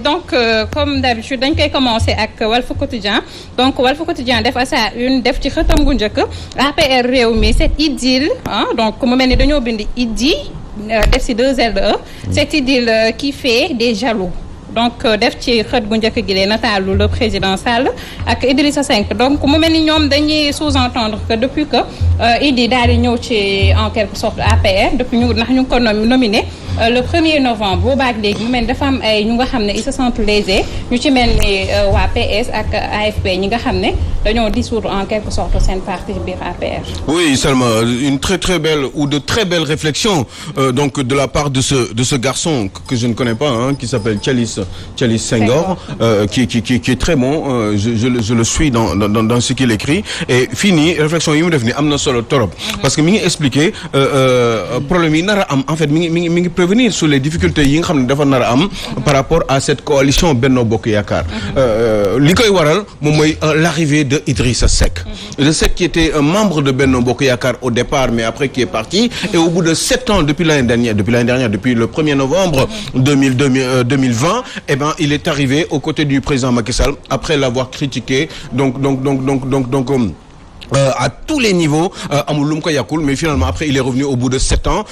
Donc comme d'habitude dañ koy commencer ak Walf Quotidien donc Walf Quotidien def sa une def ci xëtam gu njëkk APR réew mi cette idylle donc mu mel ni dañoo bind iddi def ci 2 L de E cette idylle qui fait des jaloux donc def ci xët gu njëkk gi lee nataalu le président Sall ak Idrissa Seck donc mu mel ni ñoom dañuy sous-entendre que depuis que Idi daal di ñëw ci en quelque sorte APR depuis ñu ndax ñu ngi ko nominé le 1er novembre boobaak léegi mu mel ni dafa am ay ñu nga xam ne ils se sentent lésés ñu ci mel ni waa PS ak AFP ñi nga xam ne dañoo dissoudre en quelque sorte seen parti biir APR. Oui, seulement une très très belle ou de très belles réflexions donc de la part de ce garçon que je ne connais pas qui s'appelle Thialis Senghor qui est très bon je le suis dans ce qu'il écrit et fini réflexion yi mu def ni am na solo torop parce que mi ngi expliquer problème yi nar a am en fait mi ngi prévenir sur les difficultés yi nga xam ne dafa nar a am par rapport à cette coalition Benno Bokk Yaakaar li koy waral moom mooy l'arrivée de Idrissa Seck qui était un membre de Benno Bokk Yaakaar au départ mais après qui est parti et au bout de 7 ans depuis le 1er novembre 2020 eh ben il est arrivé aux côtés du président Macky Sall après l'avoir critiqué donc à tous les niveaux amul lu mu ko yàqul mais finalement après il est revenu au bout de 7 ans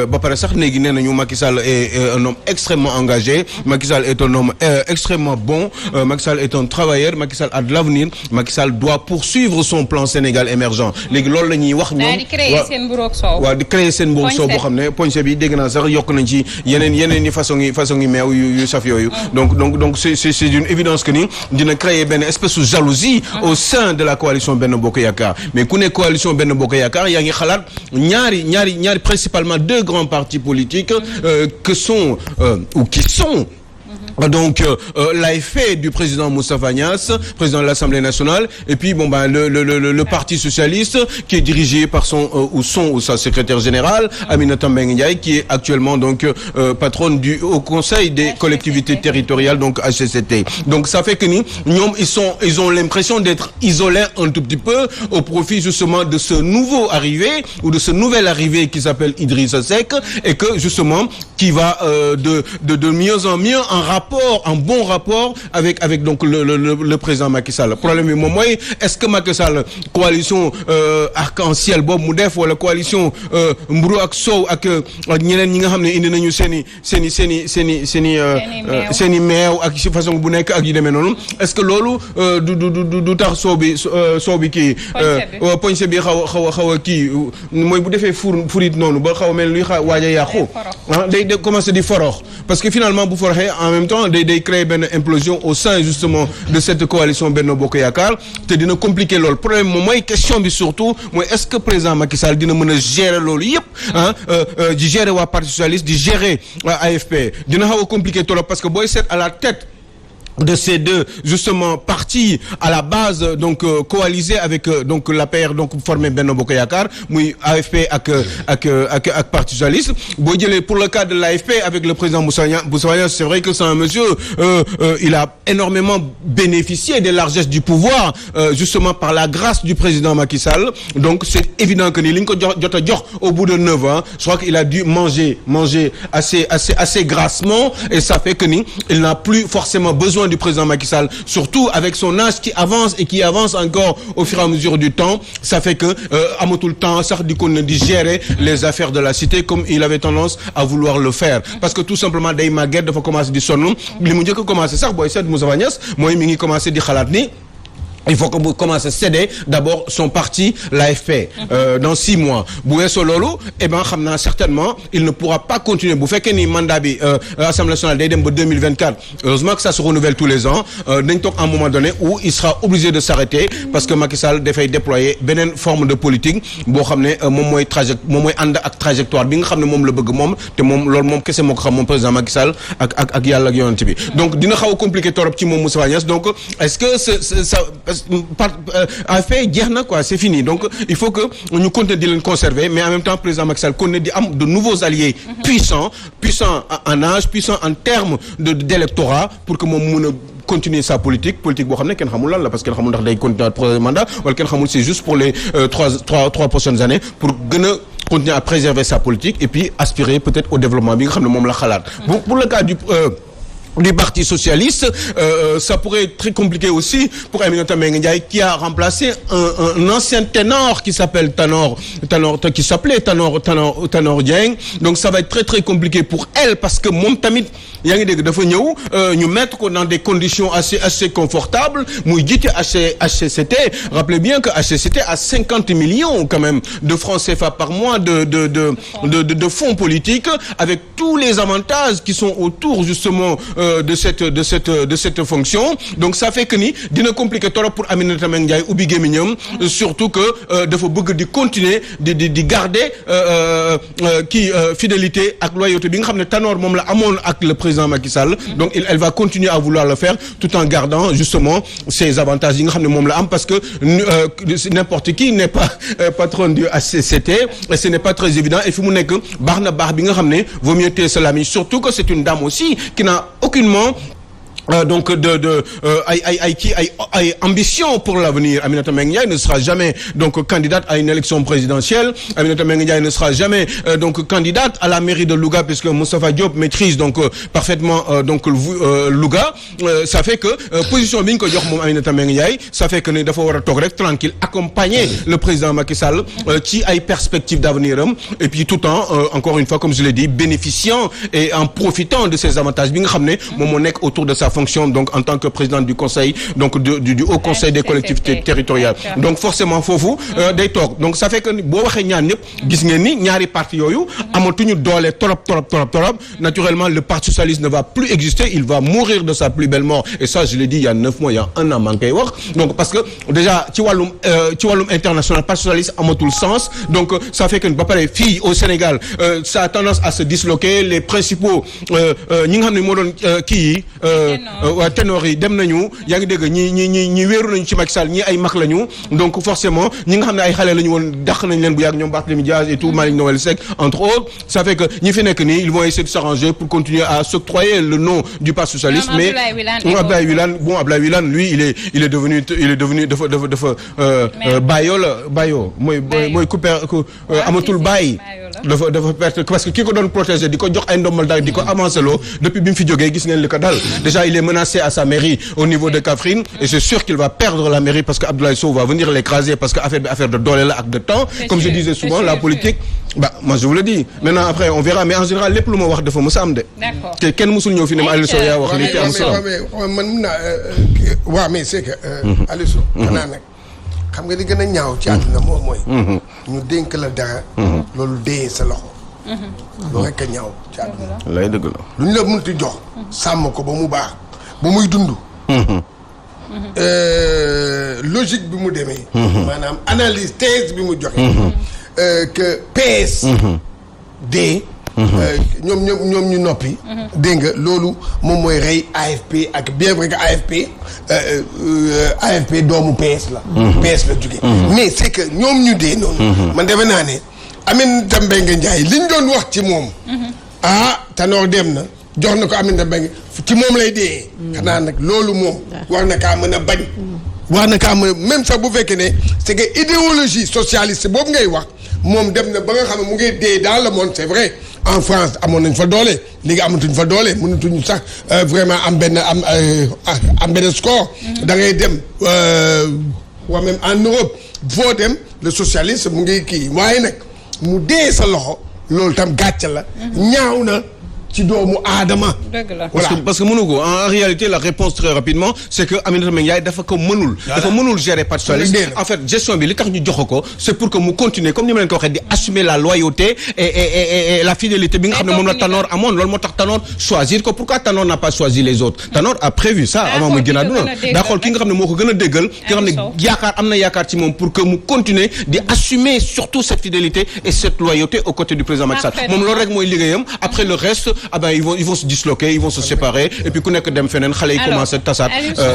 ba pare sax léegi nee nañu Macky Sall est un homme extrêmement engagé Macky Sall est un homme extrêmement bon Macky Sall est un travailleur Macky Sall a de l'avenir Macky Sall doit poursuivre son plan Sénégal émergent léegi loolu la ñuy wax ñoom di créer seen mburoog soow waaw di créer seen mburoog soow boo xam ne poñse bi dégg naa sax yokk nañ ci yeneen ni façon yi meew yu saf yooyu donc c'est d'une évidence que ni dina créer benn espèce de jalousie au sein de la coalition Benno Bokk Yaakaar mais ku ne coalition Benno Bokk Yaakaar yaa ngi xalaat ñaari principalement 2 grands partis politiques que sont ou qui sont donc l'AFP du président Moustapha Niasse, président de l'Assemblée nationale, et puis le Parti socialiste qui est dirigé par sa secrétaire générale Aminata Mbengue Ndiaye qui est actuellement donc patronne au Conseil des collectivités territoriales donc HCCT. Donc ça fait que ñoom ils ont l'impression d'être isolés un tout petit peu au profit justement de ce nouveau arrivé ou de ce nouvel arrivé qui s'appelle Idrissa Seck et que justement qui va de mieux en mieux en bon rapport avec donc le président Macky Sall. Le problème bi moom mooy est-ce que Macky Sall coalition arc-en-ciel boobu mu def wala coalition mburu ak soow ak ñeneen ñi nga xam ne indi nañu seeni meew ak ci façon bu nekk ak yu demee noonu est-ce que loolu du tax soow bi kii poñse bi xaw a kii mooy bu defee furit noonu ba xaw a mel luy waaj a yàqu day commencer di forox parce que finalement bu foroxee en même temps day créer benn implosion au sein justement de cette coalition Benno Bokk Yaakaar te dina compliquer loolu problème moom mooy question bi surtout mooy est-ce que président Macky Sall dina mën a gérer loolu yëpp di gérer waa Parti socialiste di gérer waa AFP dina xaw a compliquer trop parce que booy seet à la tête de ces 2 justement partis à la base donc coalisés avec donc l'APR donc formé Benno Bokk Yaakaar muy AFP ak Parti socialiste boo jëlee pour le cas de l'AFP avec le président Moussa Niasse c'est vrai que c'est un monsieur il a énormément bénéficié des largesses du pouvoir justement par la grâce du président Macky Sall donc c'est évident que ni li ñu ko jot a jox au bout de 9 ans je crois qu'il a dû manger assez grassement et ça fait que ni il n'a plus forcément besoin du président Macky Sall surtout avec son âge qui avance encore au fur et à mesure du temps ça fait que amatul temps sax di ko di gérer les affaires de la cité comme il avait tendance à vouloir le faire parce que tout simplement day màgget dafa commencer di sonn li mu njëkk a commencer sax booy seet Moustapha Niasse mooy mi ngi commencer di xalaat ni il faut que mu commence à céder d'abord son parti l'AFP dans 6 mois bu weesoo loolu eh ben xam naa certainement il ne pourra pas continuer bu fekkee ni mandat bi Assemblée nationale day dem ba 2024 heureusement que ça se renouvelle tous les ans dañ toog à un moment donné où il sera obligé de s'arrêter parce que Macky Sall dafay déployer beneen forme de politique boo xam ne moom mooy ànd ak trajectoire bi nga xam ne moom la bëgg moom te moom loolu moom kese moo ko xam moom président Macky Sall ak yàlla ak yonent bi donc dina xaw a compliqué torop ci moom Moustapha Niasse donc est-ce que ça affaire jeex na quoi c'est fini donc il faut que ñu continuer di leen conserver mais en même temps président Macky Sall continuer di am de nouveaux alliés puissants en âge puissants en termes d'électorat pour que moom mën a continuer sa politique boo xam ne kenn xamul lan la parce que kenn xamul ndax day continuer troisième mandat wala kenn xamul c'est juste pour les trois prochaines années pour gën a continuer à préserver sa politique et puis aspirer peut-être au développement bi nga xam ne moom la xalaat pour le cas du Parti socialiste, ça pourrait être très compliqué aussi pour Aminata Mbengue Ndiaye qui a remplacé un ancien ténor qui s'appelle Tanor Dieng. Donc ça va être très très compliqué pour elle parce que moom tamit yaa ngi dégg dafa ñëw ñu mettre ko dans des conditions assez confortables muy jiite HCCT. Rappelez bien que HCCT a 50 millions quand même de francs CFA par mois de fonds politiques avec tous les avantages qui sont autour justement de cette fonction. Donc ça fait que ni dina compliqué trop pour Aminata Mbengue Ndiaye ubbi gémmiñam surtout que dafa bëgg di continuer di garder fidélité ak loyauté bi nga xam ne Tanor moom la amoon ak le président Macky Sall. Donc elle va continuer à vouloir le faire tout en gardant justement ces avantages yi nga xam ne moom la am parce que n'importe qui n'est pas patron du HCCT et ce n'est pas très évident et fi mu nekk baax na baax bi nga xam ne vaut mieux téye sa lami surtout que c'est une dame aussi qui n'a aucunement donc ay ambition pour l'avenir. Aminata Mbengue Ndiaye ne sera jamais donc candidate à une élection présidentielle. Aminata Mbengue Ndiaye ne sera jamais donc candidate à la mairie de Louga puisque Moustapha Diop maîtrise donc parfaitement donc Louga. Ça fait que position bi ñu ko jox moom Aminata Mbengue Ndiaye ça fait que ne dafa war a toog rek tranquille accompagner le président Macky Sall ci ay perspectives d'avenir am et puis tout en encore une fois comme je l'ai dit bénéficiant et en profitant de ces avantages bi nga xam ne moom moo nekk autour de sa fonction donc en tant que président du conseil donc du haut conseil des collectivités territoriales. Donc forcément foofu day toog donc ça fait que boo waxee ñaar ñëpp gis ngeen ni ñaari parti yooyu amatuñu doole trop naturellement le parti socialiste ne va plus exister, il va mourir de sa plus belle mort et ça je l'ai dit il y a 9 mois il y a un an maa ngi koy wax donc parce que déjà ci wàllum international parti socialiste amatul sens donc ça fait que ba pare fii au Sénégal ça a tendance à se disloquer les principaux ñi nga xam ne moo doon kii waa ténor yi dem nañu yaa ngi dégg ñi wéeru nañu ci Macky Sall ñi ay mag lañu donc forcément ñi nga xam ne ay xale lañu woon dàq nañ leen bu yàgg ñoom Barthélémy Diaz et tout Malick Noël Seck entre autres ça fait que ñi fi nekk nii ils vont essayer de s'arranger pour continuer à s'octroyer le nom du Parti socialiste mais Abdoulaye Wilane lui il est devenu dafa Bayo mooy couper amatul bàyyi dafa perte parce que ki ko doon protéger di ko jox ay ndombal daal di ko avancer loo depuis bi mu fi jógee gis ngeen li ko dal déjà il est menacé à sa mairie au niveau de Kaffrine et c'est sûr qu'il va perdre la mairie parce que Abdoulaye Sow va venir l'écraser parce que affaire de doole la ak de temps comme je disais souvent la politique moi je vous le dis maintenant après on verra mais en général lépp lu ma wax dafa mës a am de te kenn mësul ñëw fi ne ma Aliou Sow yaa wax lii te am solo man mun naa waaw mais c'est que Aliou Sow xanaa nag xam nga li gën a ñaaw ci àdduna moom mooy ñu dénk la dara loolu dee sa loxo loolu rekk a ñaaw ci àdduna lay dëgg la lu ñu la mënti jox sàmm ko ba mu baax ba muy dund logique bi mu demee maanaam analyse thèse bi mu joxe que PS dee ñoom ñu noppi dégg nga loolu moom mooy rey AFP ak bien vrai que AFP doomu PS la PS la jóge mais c'est que ñoom ñu dee noonu man defe naa ne Aminata Mbengue Ndiaye liñ doon wax ci moom Tanor dem na jox na ko Aminata Mbengue ci moom lay dee xanaa nag loolu moom war na kaa mën a bañ war na kaa mën a même sax bu fekkee ne c'est que idéologie socialiste boobu ngay wax moom dem na ba nga xam ne mu ngi dee dans le monde c'est vrai en France amoon nañ fa doole léegi amatuñ fa doole mënatuñu sax vraiment am benn score da ngay dem waa même en Europe foo dem le socialiste mu ngi kii waaye nag mu dee sa loxo loolu tam gàcce la ñaaw na ci doomu aadama. parce que mënu ko en réalité la réponse très rapidement c'est que Aminata Mbengue Ndiaye dafa ko mënul. dafa mënul gérer Parti socialiste. en fait gestion bi li tax ñu jox ko c'est pour que mu continuer comme ni ma leen ko waxee di assumer la loyauté et la fidélité bi nga xam ne moom la Tanor amoon loolu moo tax Tanor choisir ko pourquoi Tanor n'a pas choisi les autres. Tanor a prévu ça avant muy génn àdduna daa xool ki nga xam ne moo ko gën a déggal ki nga xam ne yaakaar am na yaakaar ci moom pour que mu continuer di assumer surtout cette fidélité et cette loyauté aux côtés du président Macky Sall moom loolu rek mooy liggéeyam après le reste ils vont se disloquer ils vont se séparer et puis ku nekk dem feneen xale yi commencé tasaat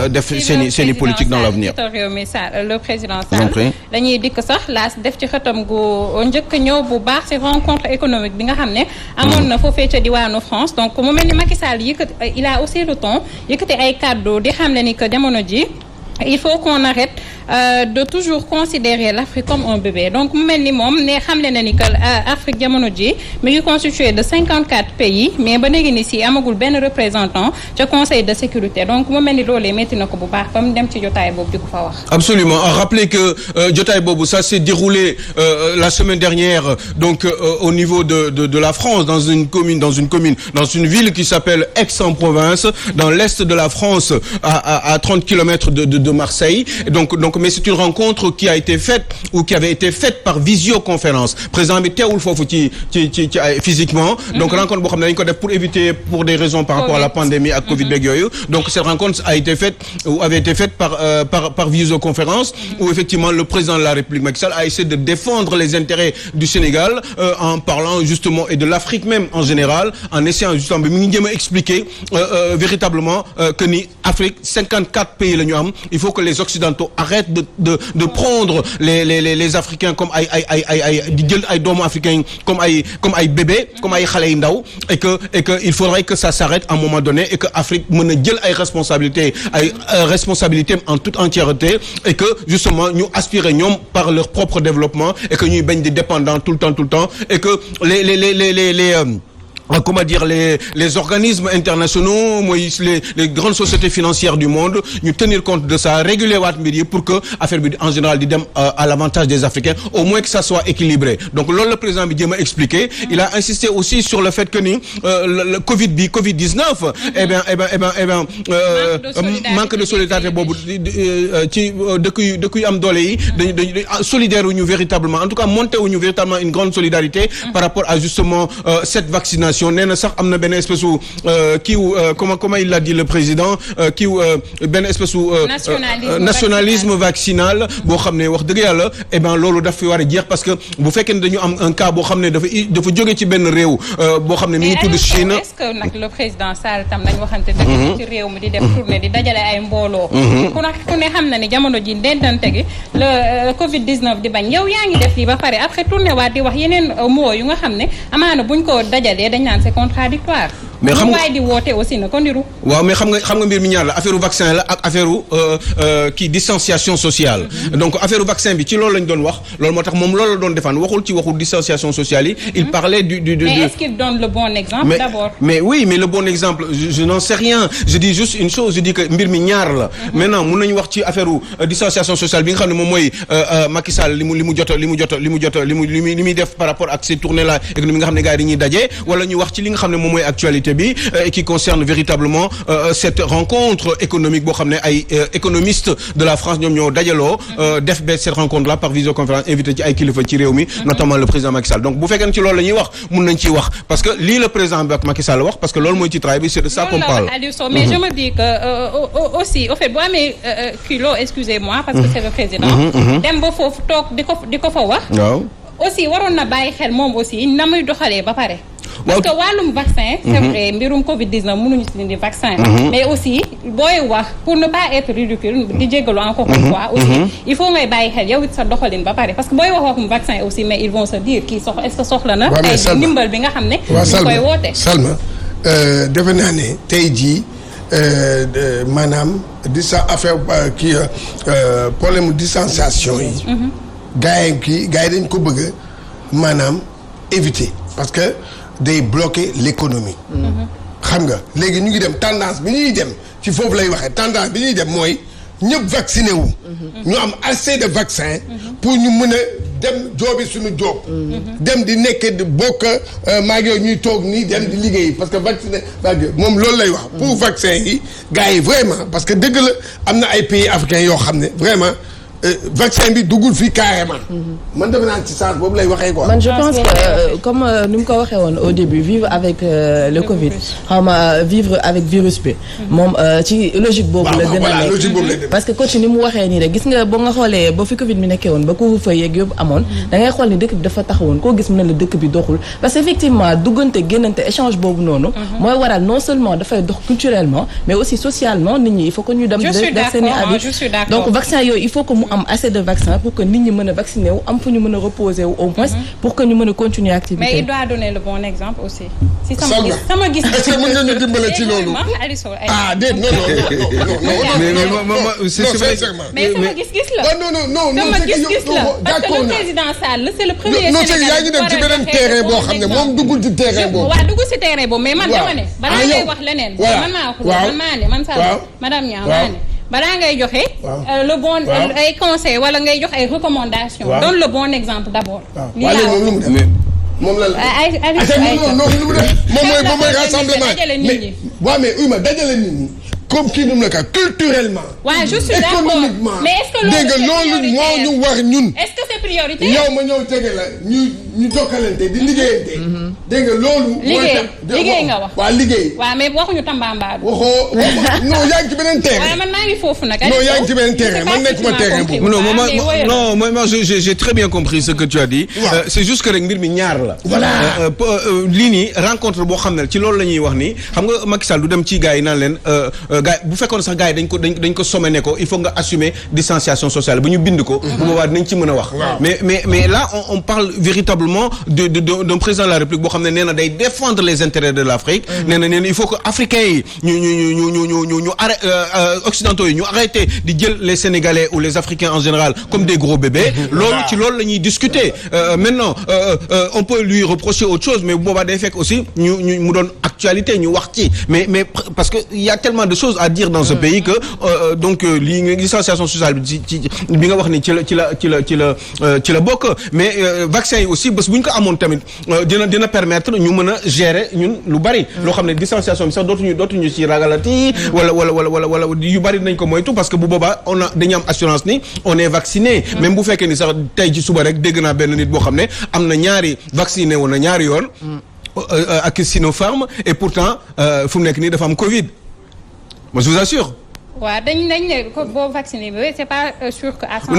def seeni politique dans l'avenir. Le président Sall dañuy dikk sax laas def ci xëtam gu njëkk ñëw bu baax ci rencontre économique bi nga xam ne amoon na foofee ca diwaanu France donc mu mel ni Macky Sall il a aussi le temps yëkkati ay kàddu di xam ne ni que jamono ji il faut qu'on arrête de toujours considérer l'Afrique comme un bébé donc mu mel ni moom ne xamle na ni que Afrique jamono ji mi ngi constitué de 54 pays mais ba léegi ni si amagul benn représentant ca Conseil de sécurité donc mu mel ni loolee métti na ko bu baax ba mu dem ci jotaay boobu di ko fa wax. Absolument. À rappeler que jotaay boobu ça s'est déroulé la semaine dernière donc au niveau de la France dans une ville qui s'appelle Aix-en-Provence dans l'est de la France à 30 kilomètres de Marseille donc mais c'est une rencontre qui a été faite ou qui avait été faite par visioconférence président bi teewul foofu ci physiquement donc rencontre boo xam ne dañu ko def pour éviter pour des raisons par rapport à la pandémie ak Covid beeg yooyu donc cette rencontre avait été faite par visioconférence où effectivement le président de la République Macky Sall a essayé de défendre les intérêts du Sénégal en parlant justement et de l'Afrique même en général en essayant justement mi ngi jéem a expliquer véritablement que ni Afrique 54 pays la ñu am il faut que les Occidentaux arrêtent de prendre les Africains comme ay di jël ay doomu africains comme ay bébés comme ay xale yu ndaw et que il faudrait que ça s'arrête à un moment donné et que Afrique mën a jël ay responsabilités en toute entièreté et que justement ñu aspirer ñoom par leur propre développement et que ñuy bañ di dépendant tout le temps et que comment dire les organismes internationaux mooy les grandes sociétés financières du monde ñu tenir compte de ça réguler waat mbir yi pour que affaire bi en général di dem à l'avantage des Africains au moins que ça soit équilibré donc loolu le président bi jéem a expliqué il a insisté aussi sur le fait que ni le Covid-19 manque de solidarité boobu ci dëkk yu am doole yi dañu solidaire wuñu véritablement en tout cas monté wuñu véritablement une grande solidarité par rapport à justement cette vaccination nee na sax am na benn espèce u comment il l'a dit le président benn espèce u nationalisme vaccinal boo xam ne wax dëgg yàlla loolu daf fi war a jeex parce que bu fekkee ne dañu am un cas boo xam ne dafa jóge ci benn réew boo xam ne mi ngi tudd Chine. est-ce que nag le président Sall tam nañ waxante dëgg ci réew mi di def tournée di dajale ay mbooloo ku ne xam na ni jamono ji ndentante gi le Covid-19 di bañ yow yaa ngi def lii ba pare après tournée waat di wax yeneen mots yu nga xam ne amaana buñ ko dajalee dañ naan c'est contradictoire mais xam nga waaye di woote aussi na ko niru. waaw mais xam nga mbir mi ñaar la affaire vaccin la ak affaire distanciation sociale. donc affaire vaccin bi ci loolu lañ doon wax loolu moo tax moom loolu la doon défendre waxul ci waxu distanciation sociale yi. il parlait mais est-ce qu'il donne le bon exemple d'abord. mais oui mais le bon exemple je n'en sais rien je dis juste une chose je dis que mbir mi ñaar la. maintenant mun nañu wax ci affaire distanciation sociale bi nga xam ne moom mooy Macky Sall li muy def par rapport ak ces tournées là économiques nga xam ne gars yi dañuy daje wala ñu wax ci li nga xam ne moom mooy actualité bi et qui concerne véritablement cette rencontre économique boo xam ne ay économistes de la France ñoom ñoo dajaloo def ba cette rencontre là par visioconférence invité ci ay kilifa ci réew mi notamment le président Macky Sall donc bu fekkee ci loolu la ñuy wax mun nañ ciy wax parce que lii le président Macky Sall wax parce que loolu mooy ci travail bi c'est de ça qu'on parle. mais je me dis que aussi au fait boo amee kilo excusez-moi parce que c'est le président dem ba foofu toog di ko fa wax waaw aussi waroon na bàyyi xel moom aussi na muy doxalee ba pare parce que wàllum vaccin c'est vrai mbirum Covid-19 mënuñu si dindi vaccin mais aussi booy wax pour ne pas être ridicule di jéggalu encore une fois aussi il faut ngay bàyyi xel yow it sa doxalin ba pare parce que booy waxum vaccin aussi mais ils vont se dire kii est-ce que soxla na ay ndimbal bi nga xam ne ñu koy woote Salma defe naa ne tey jii maanaam affaire kii problème distanciation yi gars yi dañ ko bëgg maanaam éviter parce que day bloquer l'économie xam nga léegi ñu ngi dem tendance bi ñuy dem ci foofu lay waxee tendance bi ñuy dem mooy ñëpp vacciné wu ñu am assez de vaccin pour ñu mën a dem joobi suñu joob dem di nekk di bokk maag yooyu ñuy toog nii dem di liggéey parce que vacciné moom loolu lay wax pour vaccin yi gars yi vraiment parce que dëgg la am na ay pays africains yoo xam ne vraiment vaccin bi duggul fii carrément. man defe naa ci sens boobu lay waxee quoi. man je pense que comme ni mu ko waxee woon au début vivre avec le Covid xaw ma vivre avec virus bi. moom ci logique boobu la gën a nekk parce que coach ni mu waxee nii rek gis nga ba nga xoolee ba fi Covid bi nekkee woon ba couvre-feu yeeg yëpp amoon da ngay xool ni dëkk bi dafa taxawoon koo gis mu ne la dëkk bi doxul parce que effectivement duggante génnante échange boobu noonu. mooy waral non seulement dafay dox culturellement mais aussi socialement nit ñi il faut que ñu dem. def seen i habitudes donc vaccin yooyu il faut que mu am assez de vaccins pour que nit ñi mën a vacciner wu am fu ñu mën a reposer wu au moins pour que ñu mën a continuer activité. mais il doit donner le bon exemple aussi. si sama gis est-ce que mën nga ñu dimbale ci loolu. ah déet non mais sama gis-gis la. non sama gis-gis la parce que le président Sall c'est le premier. non c'est yaa ngi dem ci beneen terrain boo xam ne moom duggul ci terrain boobu. waaw duggul ci terrain boobu mais man dama ne. balaa ngay wax leneen. man maa wax man maa ne man Sall madame Niang maa ne. balaa ngay joxe. le bon ay conseil wala ngay jox ay recommandations. donne le bon exemple d'abord. moom la moom mooy rassemblement mais waaw mais oui ma dajale nit ñi comme kii nu mu la ka culturellement. waaw je suis d'accord mais est-ce que loolu moo ñu war ñun. est-ce que c'est priorité. yow ma ñëw tege la ñu jokkalante di liggéeyante. dégg nga loolu. liggéey nga wax. waaw liggéey. waaw mais waxuñu Tambambalu. waxoo non yaa ngi ci beneen terrain. waaw man maa ngi foofu nag. non yaa ngi ci beneen terrain man nekkuma terrain boobu. non moi j'ai très bien compris ce que tu as dit. c'est juste que rek mbir mi ñaar la. voilà lii nii rencontre boo xam ne ci loolu la ñuy wax nii xam nga Macky Sall du dem ci gars yi naan leen gars bu fekkoon sax gars yi dañ ko sommé ne ko il faut nga assumer distanciation sociale ba ñu bind ko. bu boobaa dinañ ci mën a wax. mais là on parle véritablement d'un président de la République boo xam ne nee na day défendre les intérêts de l'Afrique. nee na il faut que africains yi ñu occidentaux yi ñu arrêter di jël les Sénégalais ou les Africains en général comme des gros bébés. loolu la ñuy discuter maintenant on peut lui reprocher autre chose mais bu boobaa day fekk aussi mu doon actualité ñu wax ci mais parce que il y a tellement de choses à dire dans ce pays que donc lii nga distanciation sociale bi ci bi nga wax ni ci la bokk mais vaccin yi aussi bés bu ñu ko amoon tamit dina permettre ñu mën a gérer ñun lu bari loo xam ne distanciation bi sax dootuñu ci ragalati wala yu bari dinañ ko moytu parce que bu boobaa dañu am assurance ni on est vacciné même bu fekkee ni sax tey ci suba rek dégg naa benn nit boo xam ne am na vacciné woon na ñaari yoon ak Sinopharm et pourtant fu mu nekk nii dafa am Covid moi je vous assure. waaw dañ ne boo vacciné bi c'est pas sûr que à 100%.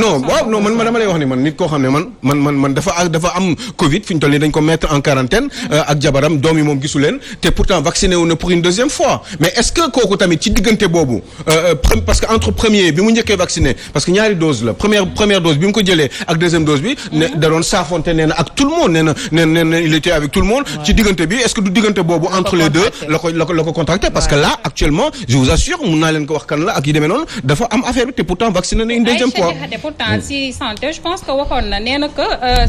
non man dama lay wax ni man nit koo xam ne man dafa am Covid fi ñu toll nii dañ ko mettre en quarantaine ak jabaram doom yi moom gisu leen te pourtant vacciné wu na pour une deuxième fois mais est-ce que kooku tamit ci diggante boobu parce que entre premier bi mu njëkkee vacciné parce que ñaari dose la première dose bi mu ko jëlee ak deuxième dose bi ne da doon saafonte nee na ak tout le monde nee na il était avec tout le monde ci diggante bi est-ce que du diggante boobu entre les deux la ko contacté parce que là actuellement je vous assure mun naa leen ko wax kan la ak yi demee noonu dafa am affaire bi te pourtant vacciné na une deuxième fois. pourtant si santé je pense que waxoon na nee na que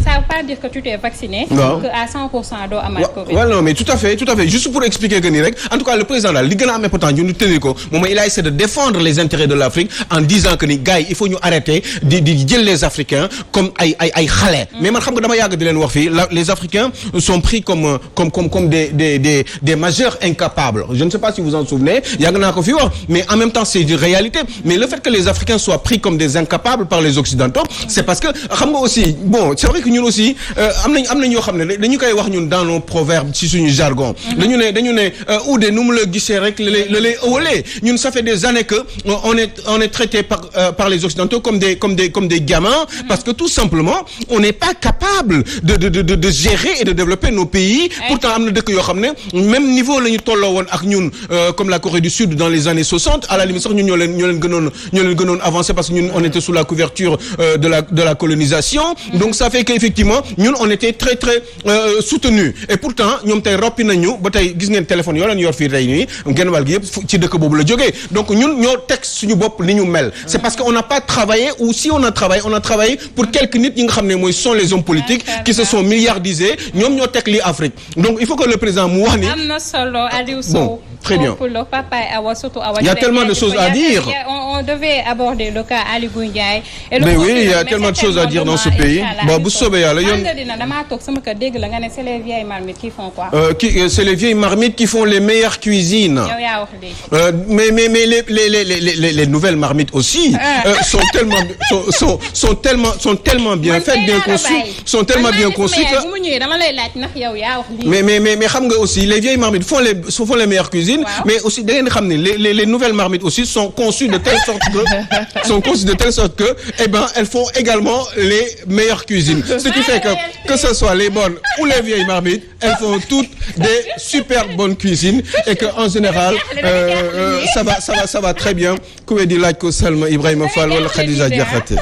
ça veut pas dire que tu t'es vacciné. que à 100% doo amaat Covid. waaw non mais tout à fait juste pour expliquer que nii rek en tout cas le président daal li gën a am important ñu tenir ko moom il a essayé de défendre les intérêts de l'Afrique en disant que ni gars yi il faut ñu arrêter di jël les Africains comme ay xale. mais man xam nga dama yàgg di leen wax fii les Africains sont pris comme des majeurs incapables je ne sais pas si vous en souvenez yàgg naa ko fi wax mais en même temps c'est une réalité mais le fait que les Africains soient pris comme des incapables par les Occidentaux c'est parce que xam nga aussi bon c'est vrai que ñun aussi am nañ yoo xam ne dañu koy wax ñun dans nos proverbes ci suñu jargon dañu ne uude nu mu la gisee rek la lay ëwalee ñun ça fait des années que on est traité par les Occidentaux comme des gamins parce que tout simplement on n'est pas capable de gérer et de développer nos pays pourtant am na dëkk yoo xam ne même niveau la ñu tolloo woon ak ñun comme la Corée du Sud dans les années 60 à la limite sax ñun ñoo leen gënoon avancé parce que ñun on était sous la couverture de la colonisation donc ça fait qu'effectivement ñun on était très très soutenus et pourtant ñoom tey roppi nañu ba tey gis ngeen téléphone yoo leen yor fii tey nii genn wàll gi yëpp ci dëkk boobu la jógee donc ñun ñoo teg suñu bopp li ñu mel c'est parce que on n'a pas travaillé ou si on a travaillé pour quelques nit ñi nga xam ne mooy sont les hommes politiques qui se sont milliardisés ñoom ñoo teg li Afrique donc il faut que le président mu wax ni am na solo Aliou Sow bon très bien il y a tellement de choses à dire on devait aborder le cas Aly Ngouille Ndiaye mais oui il y a tellement de choses à dire dans ce pays bon bu soobee yàlla yoon damaa toog sama kër dégg la nga ne c'est les vieilles marmites qui font quoi c'est les vieilles marmites qui font les meilleures cuisines yow yaa wax léegi mais les nouvelles marmites aussi sont tellement bien faites bien conçues sont tellement bien conçues que bu mu ñëwee dama lay laaj ndax yow yaa wax lii mais xam nga aussi les vieilles marmites font les meilleures cuisines mais aussi da ngeen xam ne les nouvelles marmites aussi sont conçues de telle sorte que eh ben elles font également les meilleures cuisines ce qui fait que ce soit les bonnes ou les vieilles marmites elles font toutes des super bonnes cuisines et que en général ça va très bien ku di laaj ko Salma Ibrahima Fall wala Khadija Diakhaté